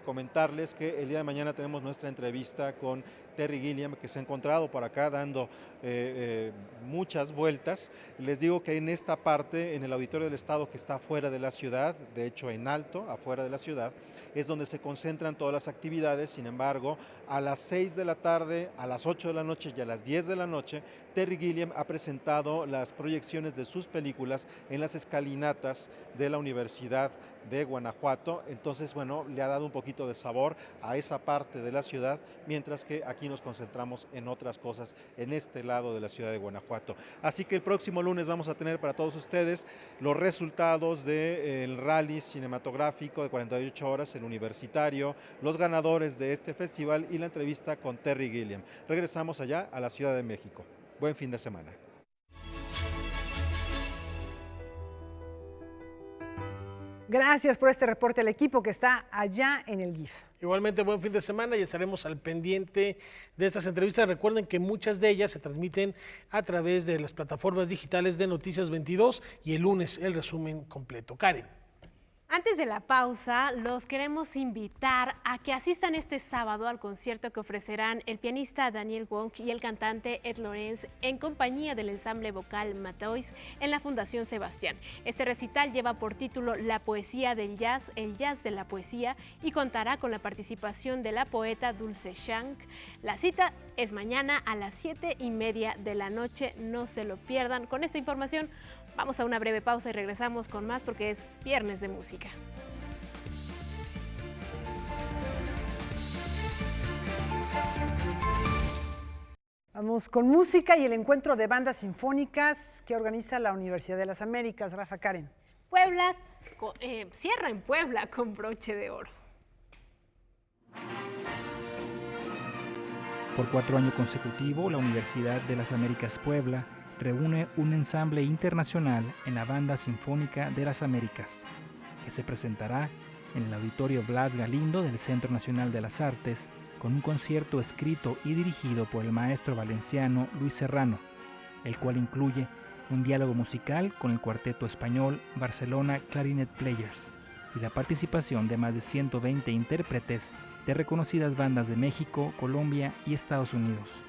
Comentarles que el día de mañana tenemos nuestra entrevista con Terry Gilliam, que se ha encontrado por acá dando muchas vueltas. Les digo que en esta parte, en el Auditorio del Estado, que está fuera de la ciudad, de hecho en alto, afuera de la ciudad, es donde se concentran todas las actividades. Sin embargo, a las 6 de la tarde, a las 8 de la noche y a las 10 de la noche, Terry Gilliam ha presentado las proyecciones de sus películas en las escalinatas de la Universidad de Guanajuato. Entonces, bueno, le ha dado un poquito de sabor a esa parte de la ciudad, mientras que aquí nos concentramos en otras cosas en este lado de la ciudad de Guanajuato. Así que el próximo lunes vamos a tener para todos ustedes los resultados del rally cinematográfico de 48 horas, el universitario, los ganadores de este festival y la entrevista con Terry Gilliam. Regresamos allá a la Ciudad de México. Buen fin de semana. Gracias por este reporte al equipo que está allá en el GIF. Igualmente, buen fin de semana y estaremos al pendiente de estas entrevistas. Recuerden que muchas de ellas se transmiten a través de las plataformas digitales de Noticias 22 y el lunes el resumen completo. Karen. Antes de la pausa, los queremos invitar a que asistan este sábado al concierto que ofrecerán el pianista Daniel Wong y el cantante Ed Lorenz en compañía del ensamble vocal Matois en la Fundación Sebastián. Este recital lleva por título La poesía del jazz, el jazz de la poesía, y contará con la participación de la poeta Dulce Shank. La cita es mañana a las 7:30 de la noche, no se lo pierdan. Con esta información vamos a una breve pausa y regresamos con más porque es Viernes de Música. Vamos con música y el encuentro de bandas sinfónicas que organiza la Universidad de las Américas. Rafa, Karen. Puebla cierra en Puebla con broche de oro. Por 4 años consecutivos, la Universidad de las Américas Puebla reúne un ensamble internacional en la Banda Sinfónica de las Américas, que se presentará en el Auditorio Blas Galindo del Centro Nacional de las Artes, con un concierto escrito y dirigido por el maestro valenciano Luis Serrano, el cual incluye un diálogo musical con el cuarteto español Barcelona Clarinet Players y la participación de más de 120 intérpretes de reconocidas bandas de México, Colombia y Estados Unidos.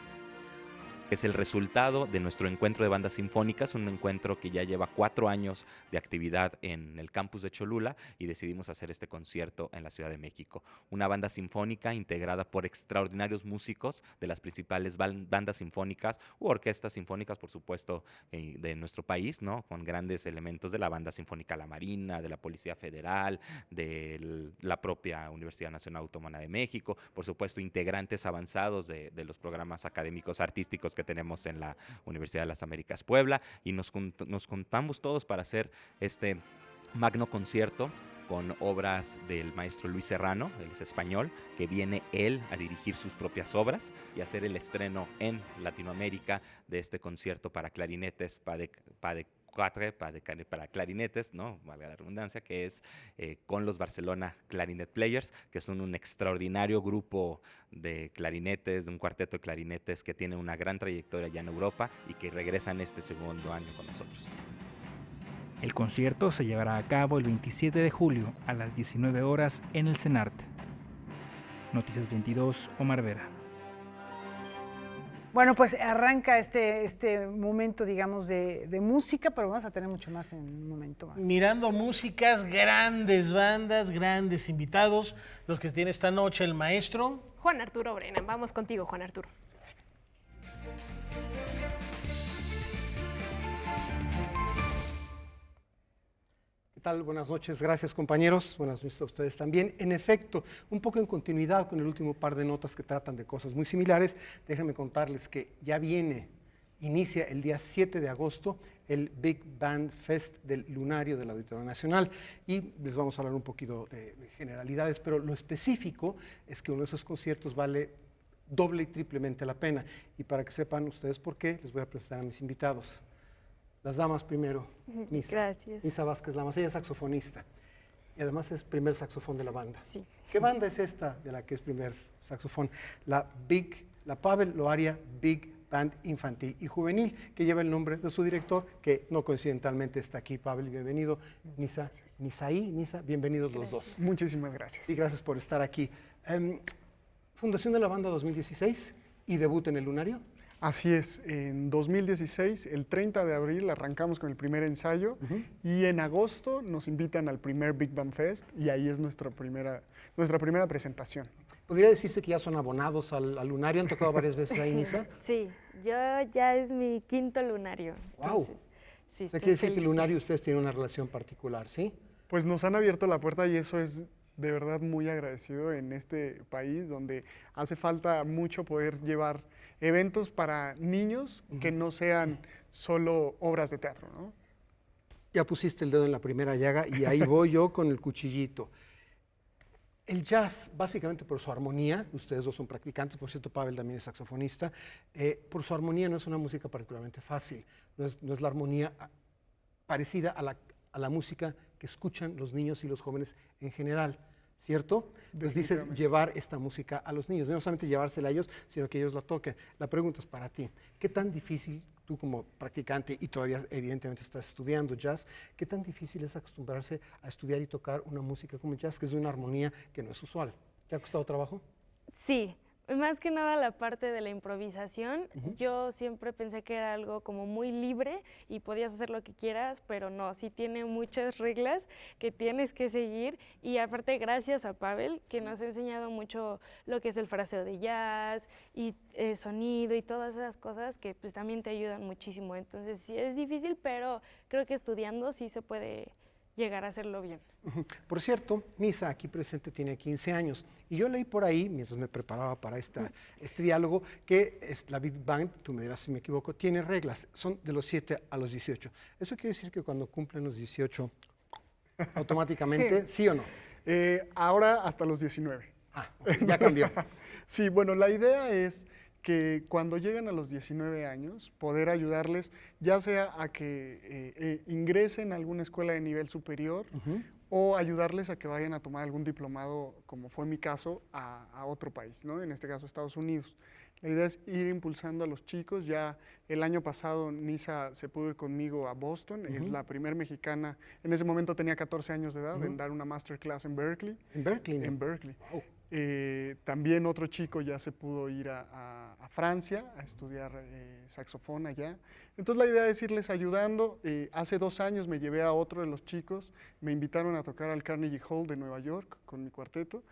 Es el resultado de nuestro encuentro de bandas sinfónicas, un encuentro que ya lleva 4 años de actividad en el campus de Cholula, y decidimos hacer este concierto en la Ciudad de México. Una banda sinfónica integrada por extraordinarios músicos de las principales bandas sinfónicas u orquestas sinfónicas, por supuesto, de nuestro país, ¿no? Con grandes elementos de la Banda Sinfónica La Marina, de la Policía Federal, de la propia Universidad Nacional Autónoma de México, por supuesto, integrantes avanzados de los programas académicos artísticos que tenemos en la Universidad de las Américas Puebla, y nos juntamos todos para hacer este magno concierto con obras del maestro Luis Serrano, él es español, que viene él a dirigir sus propias obras y hacer el estreno en Latinoamérica de este concierto para clarinetes, para clarinetes, ¿no? Valga la redundancia, que es con los Barcelona Clarinet Players, que son un extraordinario grupo de clarinetes, de un cuarteto de clarinetes que tiene una gran trayectoria ya en Europa y que regresan este segundo año con nosotros. El concierto se llevará a cabo el 27 de julio a las 19 horas en el CENART. Noticias 22, Omar Vera. Bueno, pues arranca este momento, digamos, de música, pero vamos a tener mucho más en un momento más. Mirando músicas, grandes bandas, grandes invitados, los que tiene esta noche el maestro Juan Arturo Brennan. Vamos contigo, Juan Arturo. ¿Qué tal? Buenas noches, gracias compañeros, buenas noches a ustedes también. En efecto, un poco en continuidad con el último par de notas que tratan de cosas muy similares, déjenme contarles que ya inicia el día 7 de agosto el Big Band Fest del Lunario del Auditorio Nacional y les vamos a hablar un poquito de generalidades, pero lo específico es que uno de esos conciertos vale doble y triplemente la pena. Y para que sepan ustedes por qué, les voy a presentar a mis invitados. Las damas primero, Nisa. Gracias. Nisa Vázquez Lamas, ella es saxofonista y además es primer saxofón de la banda. Sí. ¿Qué banda es esta de la que es primer saxofón? La Pavel Loaria Big Band Infantil y Juvenil, que lleva el nombre de su director, que no coincidentalmente está aquí. Pavel, bienvenido. Nisa, bienvenidos los dos. Muchísimas gracias. Y gracias por estar aquí. Fundación de la banda 2016 y debut en el Lunario. Así es, en 2016, el 30 de abril, arrancamos con el primer ensayo y en agosto nos invitan al primer Big Band Fest y ahí es nuestra primera presentación. ¿Podría decirse que ya son abonados al Lunario? ¿Han tocado varias veces ahí, Nisa? Sí, yo ya es mi quinto Lunario. ¡Wow! Sí, o sea, quiere decir que el Lunario ustedes tienen una relación particular, ¿sí? Pues nos han abierto la puerta y eso es de verdad muy agradecido en este país donde hace falta mucho poder llevar eventos para niños que no sean solo obras de teatro, ¿no? Ya pusiste el dedo en la primera llaga y ahí voy yo con el cuchillito. El jazz, básicamente por su armonía, ustedes dos son practicantes, por cierto, Pavel también es saxofonista, por su armonía no es una música particularmente fácil, no es la armonía parecida a la música que escuchan los niños y los jóvenes en general, ¿cierto? Pues dices llevar esta música a los niños, no solamente llevársela a ellos, sino que ellos la toquen. La pregunta es para ti, ¿qué tan difícil, tú como practicante y todavía evidentemente estás estudiando jazz, qué tan difícil es acostumbrarse a estudiar y tocar una música como jazz, que es de una armonía que no es usual? ¿Te ha costado trabajo? Sí. Más que nada la parte de la improvisación, yo siempre pensé que era algo como muy libre y podías hacer lo que quieras, pero no, sí tiene muchas reglas que tienes que seguir y aparte gracias a Pavel que nos ha enseñado mucho lo que es el fraseo de jazz y sonido y todas esas cosas que pues también te ayudan muchísimo, entonces sí es difícil, pero creo que estudiando sí se puede llegar a hacerlo bien. Por cierto, Nisa, aquí presente, tiene 15 años y yo leí por ahí, mientras me preparaba para este diálogo, que la Big Band, tú me dirás si me equivoco, tiene reglas, son de los 7 a los 18. ¿Eso quiere decir que cuando cumplen los 18, automáticamente, sí o no? Ahora hasta los 19. Ah, ya cambió. Sí, bueno, la idea es que cuando llegan a los 19 años, poder ayudarles ya sea a que ingresen a alguna escuela de nivel superior o ayudarles a que vayan a tomar algún diplomado, como fue mi caso, a otro país, ¿no? En este caso Estados Unidos. La idea es ir impulsando a los chicos. Ya el año pasado Nisa se pudo ir conmigo a Boston, es la primera mexicana, en ese momento tenía 14 años de edad, en dar una masterclass en Berkeley. ¿En Berkeley? En Berkeley. Wow. También otro chico ya se pudo ir a Francia a estudiar saxofón allá. Entonces la idea es irles ayudando. Hace 2 años me llevé a otro de los chicos, me invitaron a tocar al Carnegie Hall de Nueva York con mi cuarteto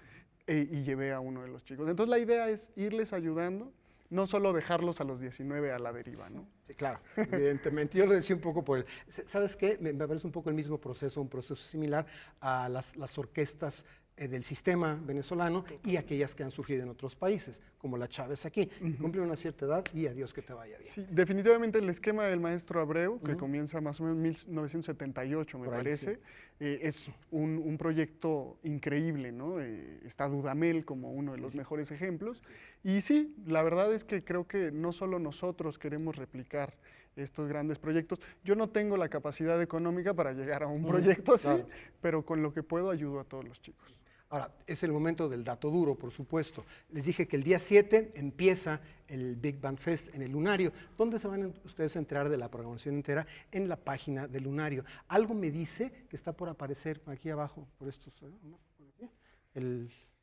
y llevé a uno de los chicos. Entonces la idea es irles ayudando, no solo dejarlos a los 19 a la deriva, ¿no? Sí, claro, evidentemente. Yo lo decía un poco por el... ¿Sabes qué? Me parece un poco el mismo proceso, un proceso similar a las orquestas del sistema venezolano y aquellas que han surgido en otros países, como la Chávez aquí. Cumplen una cierta edad y adiós, que te vaya bien. Sí, definitivamente el esquema del maestro Abreu, que comienza más o menos en 1978, me parece, es un proyecto increíble, ¿no? Está Dudamel como uno de los mejores ejemplos. Y sí, la verdad es que creo que no solo nosotros queremos replicar estos grandes proyectos. Yo no tengo la capacidad económica para llegar a un proyecto así, claro, pero con lo que puedo ayudo a todos los chicos. Ahora, es el momento del dato duro, por supuesto. Les dije que el día 7 empieza el Big Band Fest en el Lunario. ¿Dónde se van ustedes a enterar de la programación entera? En la página del Lunario. Algo me dice que está por aparecer aquí abajo, por estos, ¿no? Por aquí,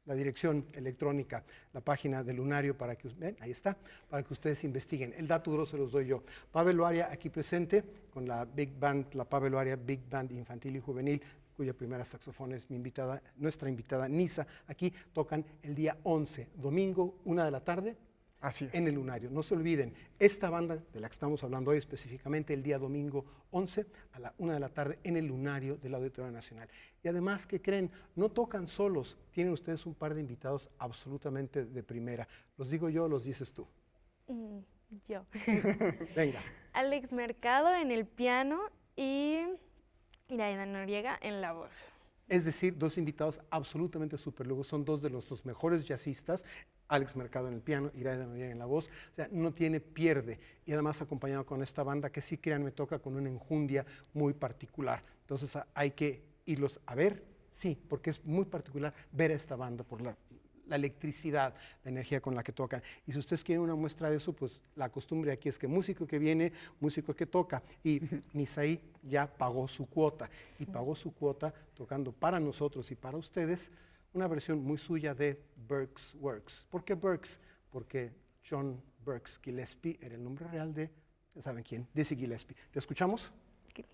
la dirección electrónica, la página del Lunario, para que, ven, ahí está, para que ustedes investiguen. El dato duro se los doy yo. Pavel Loaria aquí presente con la Big Band, la Pavel Loaria Big Band Infantil y Juvenil, cuya primera saxofón es nuestra invitada Nisa. Aquí tocan el día 11, domingo, 1 de la tarde. Así es. En el Lunario. No se olviden, esta banda de la que estamos hablando hoy específicamente, el día domingo 11 a la 1 de la tarde en el Lunario del Auditorio Nacional. Y además, ¿qué creen? No tocan solos, tienen ustedes un par de invitados absolutamente de primera. ¿Los digo yo o los dices tú? Yo. Venga. Alex Mercado en el piano y Iraida Noriega en la voz. Es decir, dos invitados absolutamente súper lujos, son dos de nuestros mejores jazzistas, Alex Mercado en el piano, Iraida Noriega en la voz, o sea, no tiene pierde, y además acompañado con esta banda que sí, créanme, toca con una enjundia muy particular. Entonces hay que irlos a ver, sí, porque es muy particular ver a esta banda por la electricidad, la energía con la que tocan. Y si ustedes quieren una muestra de eso, pues la costumbre aquí es que músico que viene, músico que toca. Y Nisaí ya pagó su cuota, y pagó su cuota tocando para nosotros y para ustedes una versión muy suya de Burke's Works. ¿Por qué Burke's? Porque John Burks Gillespie era el nombre real de, ya saben quién, Dizzy Gillespie. ¿Te escuchamos? Okay.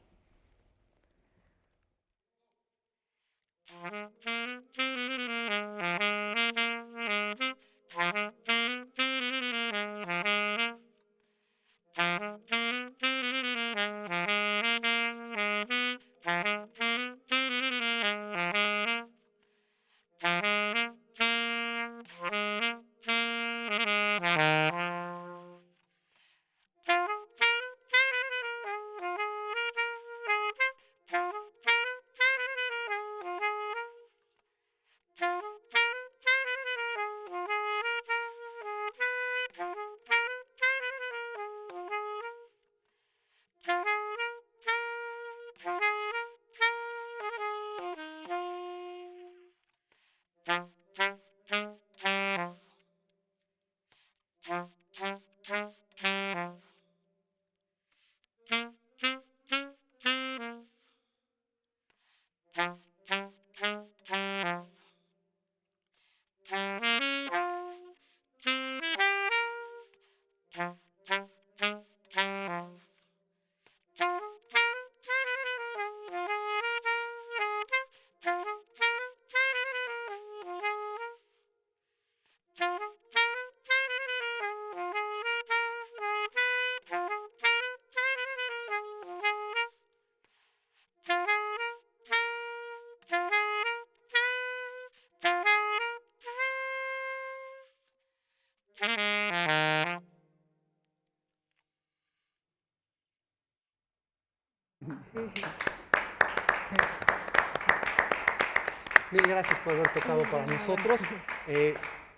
Mil gracias por haber tocado para nosotros.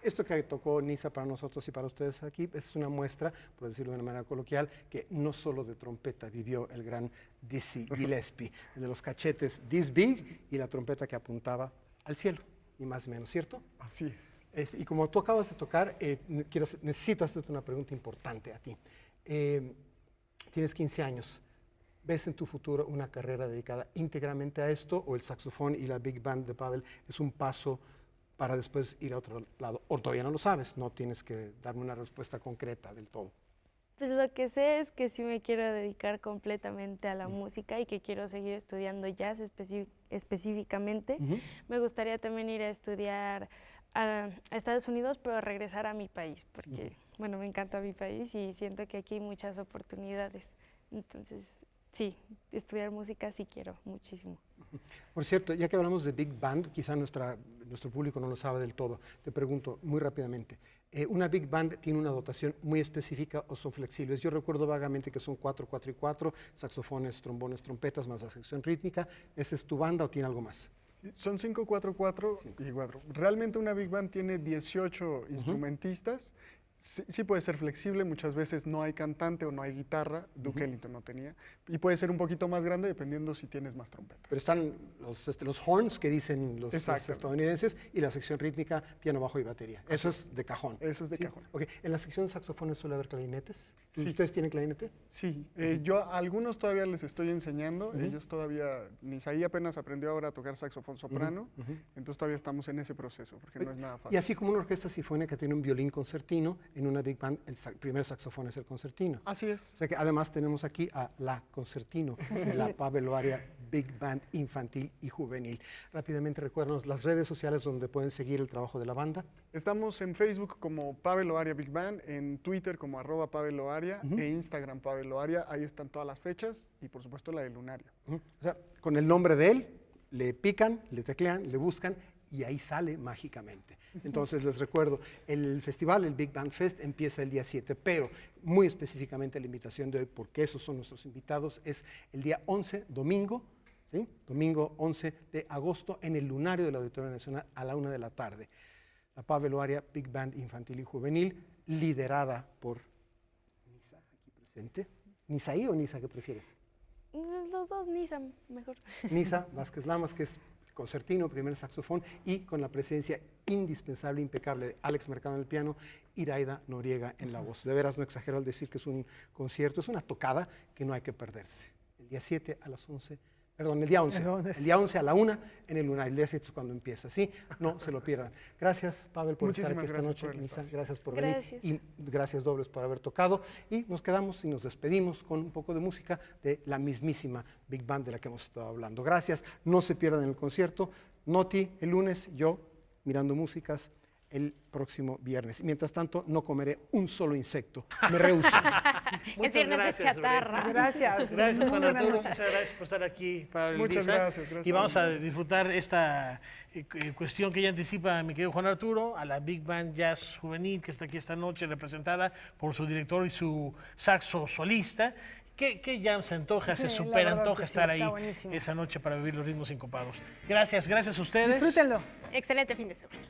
Esto que tocó Nisa para nosotros y para ustedes aquí es una muestra, por decirlo de una manera coloquial, que no solo de trompeta vivió el gran Dizzy Gillespie, el de los cachetes this big y la trompeta que apuntaba al cielo, ni más ni menos, ¿cierto? Así es. Y como tú acabas de tocar, necesito hacerte una pregunta importante a ti. Tienes 15 años. ¿Ves en tu futuro una carrera dedicada íntegramente a esto, o el saxofón y la Big Band de Pavel es un paso para después ir a otro lado? O todavía no lo sabes, no tienes que darme una respuesta concreta del todo. Pues lo que sé es que sí me quiero dedicar completamente a la música y que quiero seguir estudiando jazz específicamente. Me gustaría también ir a estudiar a Estados Unidos, pero regresar a mi país, porque, bueno, me encanta mi país y siento que aquí hay muchas oportunidades. Entonces, sí, estudiar música sí quiero muchísimo. Por cierto, ya que hablamos de Big Band, quizá nuestro público no lo sabe del todo. Te pregunto muy rápidamente, ¿una Big Band tiene una dotación muy específica o son flexibles? Yo recuerdo vagamente que son 4, 4 y 4, saxofones, trombones, trompetas, más la sección rítmica. ¿Esa es tu banda o tiene algo más? Son 5, 4, 4 y 4. Realmente una Big Band tiene 18 instrumentistas. Sí puede ser flexible, muchas veces no hay cantante o no hay guitarra, Duke Ellington no tenía, y puede ser un poquito más grande dependiendo si tienes más trompetas. Pero están los horns que dicen los estadounidenses y la sección rítmica, piano, bajo y batería. Eso es de cajón. Eso es de cajón. Okay. ¿En la sección de saxofones suele haber clarinetes? Sí. ¿Ustedes tienen clarinete? Sí, yo a algunos todavía les estoy enseñando, ellos todavía, Nisaí apenas aprendió ahora a tocar saxofón soprano, entonces todavía estamos en ese proceso, porque no es nada fácil. Y así como una orquesta sinfónica tiene un violín concertino, en una Big Band el primer saxofón es el concertino. Así es. O sea que además tenemos aquí a la concertino, de la Pavel Loaria Big Band infantil y juvenil. Rápidamente recuérdanos las redes sociales donde pueden seguir el trabajo de la banda. Estamos en Facebook como Pavel Loaria Big Band, en Twitter como @PavelLoaria e Instagram Pavel Loaria. Ahí están todas las fechas y por supuesto la del lunario. O sea, con el nombre de él, le pican, le teclean, le buscan y ahí sale mágicamente. Entonces les recuerdo, el festival, el Big Band Fest, empieza el día 7, pero muy específicamente la invitación de hoy, porque esos son nuestros invitados, es el día 11, domingo, ¿sí? Domingo 11 de agosto, en el lunario del Auditorio Nacional a la 1 de la tarde. La Pavel Loaria Big Band infantil y juvenil, liderada por Nisa, aquí presente. ¿Nisaí o Nisa, qué prefieres? Los dos, Nisa, mejor. Nisa Vázquez Lamas, que es concertino, primer saxofón, y con la presencia indispensable, impecable de Alex Mercado en el piano, Iraida Noriega en la voz. De veras no exagero al decir que es un concierto, es una tocada que no hay que perderse. El día 7 a las 11, perdón, el día 11. El día 11 a la 1 en el lunar. El día 7 es cuando empieza, ¿sí? No se lo pierdan. Gracias, Pavel, por estar aquí esta noche. Nisa, gracias por venir. Y gracias dobles por haber tocado. Y nos quedamos y nos despedimos con un poco de música de la mismísima Big Band de la que hemos estado hablando. Gracias. No se pierdan el concierto. Noti el lunes, yo mirando músicas el próximo viernes. Mientras tanto, no comeré un solo insecto. Me rehúso. Muchas gracias, chatarra. Gracias. Gracias, Juan Arturo. Muchas gracias por estar aquí para el Muchas gracias. Y vamos a disfrutar esta cuestión que ya anticipa mi querido Juan Arturo, a la Big Band Jazz Juvenil, que está aquí esta noche, representada por su director y su saxo solista. ¿Qué jam se antoja? Se súper antoja estar ahí esa noche para vivir los ritmos sincopados. Gracias a ustedes. Disfrútenlo. Excelente fin de semana.